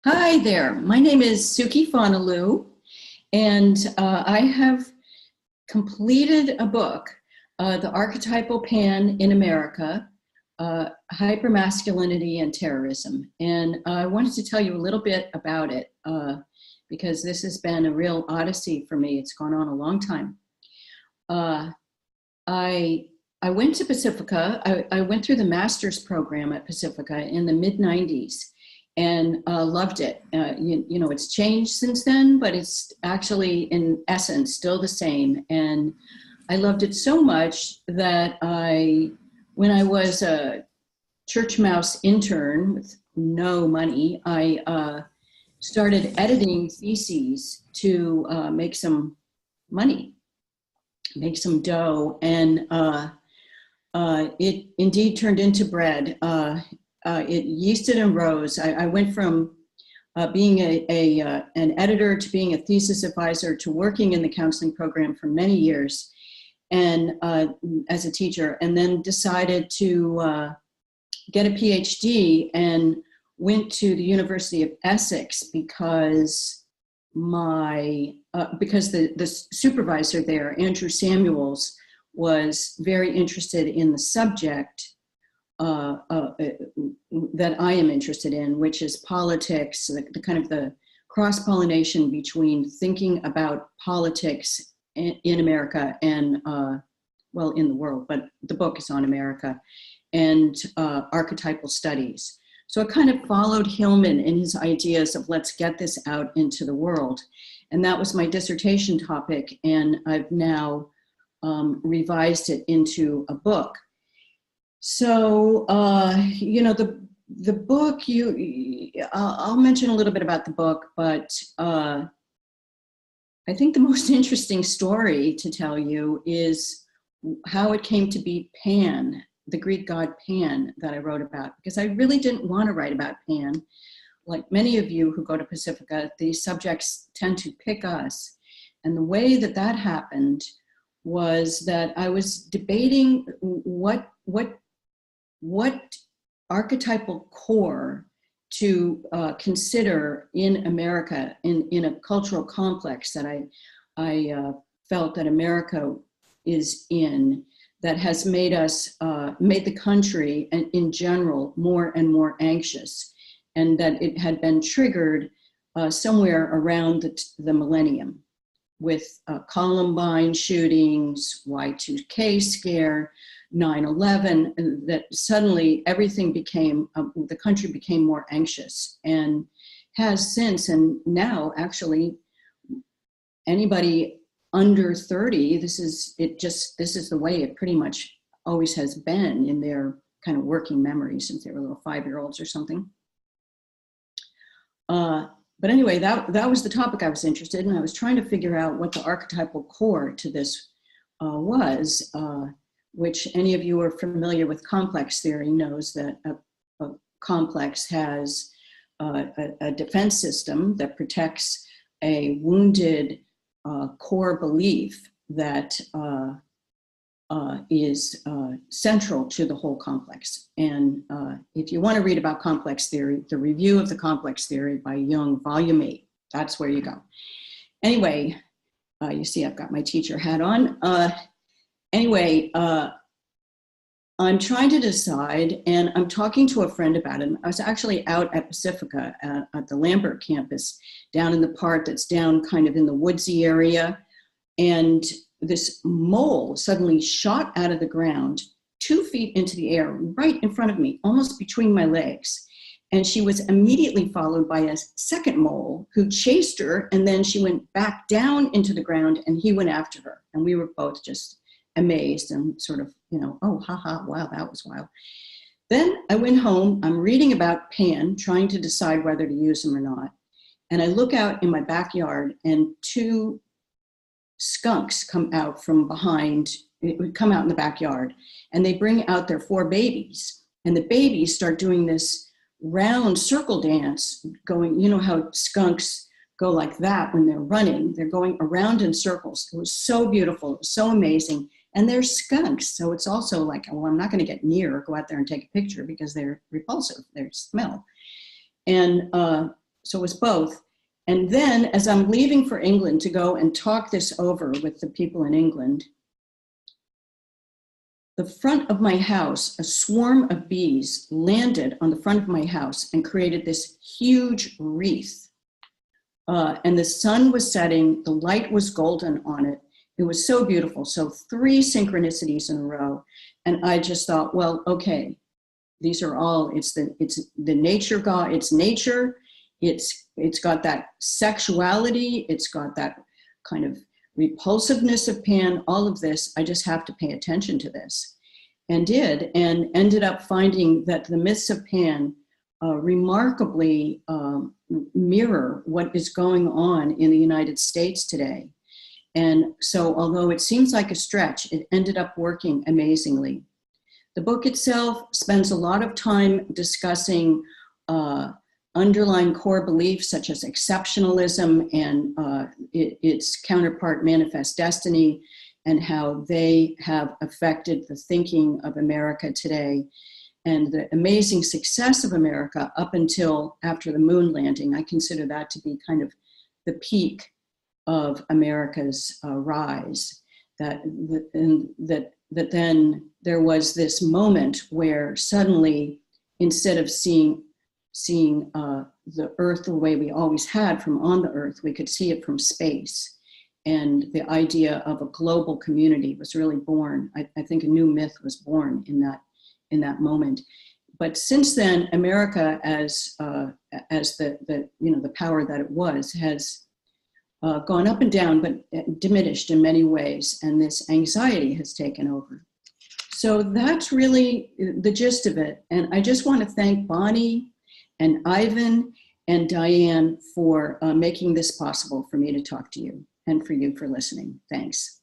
Hi there. My name is Sukey Fontelieu, and I have completed a book, The Archetypal Pan in America, Hypermasculinity and Terrorism. And I wanted to tell you a little bit about it because this has been a real odyssey for me. It's gone on a long time. Uh, I I went to Pacifica. I went through the master's program at Pacifica in the mid 90s and loved it. You know, it's changed since then, but it's actually in essence still the same. And I loved it so much that when I was a church mouse intern with no money, I started editing theses to make some money, make some dough, and it indeed turned into bread. It yeasted and rose. I went from being an editor to being a thesis advisor to working in the counseling program for many years, and as a teacher, and then decided to get a PhD and went to the University of Essex because the supervisor there, Andrew Samuels, was very interested in the subject that I am interested in, which is politics, the kind of the cross-pollination between thinking about politics in America and, well, in the world, but the book is on America, and archetypal studies. So I kind of followed Hillman in his ideas of let's get this out into the world. And that was my dissertation topic, and I've now revised it into a book. So, you know, the book, I'll mention a little bit about the book, but I think the most interesting story to tell you is how it came to be Pan, the Greek god Pan, that I wrote about, because I really didn't want to write about Pan. Like many of you who go to Pacifica, these subjects tend to pick us. And the way that that happened was that I was debating what archetypal core to consider in America, in a cultural complex that I felt that America is in, that has made the country and in general more and more anxious, and that it had been triggered somewhere around the millennium with Columbine shootings, Y2K scare, 9/11, that suddenly everything became, the country became more anxious, and has since. And now actually anybody under 30, this is the way it pretty much always has been in their kind of working memory since they were little 5-year-olds or something. But anyway, that was the topic I was interested in. I was trying to figure out what the archetypal core to this was, which any of you who are familiar with complex theory knows that a complex has a defense system that protects a wounded core belief that is central to the whole complex. And if you want to read about complex theory, the review of the complex theory by Jung, volume 8, that's where you go. Anyway, you see I've got my teacher hat on. Anyway, I'm trying to decide, and I'm talking to a friend about it. I was actually out at Pacifica at the Lambert campus, down in the part that's down kind of in the woodsy area, and this mole suddenly shot out of the ground 2 feet into the air, right in front of me, almost between my legs. And she was immediately followed by a second mole who chased her, and then she went back down into the ground, and he went after her. And we were both just amazed and sort of, you know, oh, haha, wow, that was wild. Then I went home, I'm reading about Pan, trying to decide whether to use him or not. And I look out in my backyard, and 2 skunks come out from behind, it would come out in the backyard, and they bring out their 4 babies. And the babies start doing this round circle dance, going, you know how skunks go like that when they're running, they're going around in circles. It was so beautiful, it was so amazing. And they're skunks, so it's also like, well, I'm not going to get near or go out there and take a picture because they're repulsive, they smell. And it was both. And then as I'm leaving for England to go and talk this over with the people in England, the front of my house, a swarm of bees landed on the front of my house and created this huge wreath. And the sun was setting, the light was golden on it. It was so beautiful. So 3 synchronicities in a row. And I just thought, well, okay, these are all, it's the nature God, it's nature. It's got that sexuality. It's got that kind of repulsiveness of Pan, all of this. I just have to pay attention to this. And did, and ended up finding that the myths of Pan remarkably mirror what is going on in the United States today. And so although it seems like a stretch, it ended up working amazingly. The book itself spends a lot of time discussing underlying core beliefs such as exceptionalism and its counterpart manifest destiny, and how they have affected the thinking of America today, and the amazing success of America up until after the moon landing. I consider that to be kind of the peak of America's rise. That then there was this moment where suddenly, instead of seeing the Earth the way we always had from on the Earth, we could see it from space. And the idea of a global community was really born. I think a new myth was born in that moment. But since then, America, as the power that it was, has gone up and down, but diminished in many ways. And this anxiety has taken over. So that's really the gist of it. And I just want to thank Bonnie and Ivan and Diane for making this possible for me to talk to you, and for you for listening. Thanks.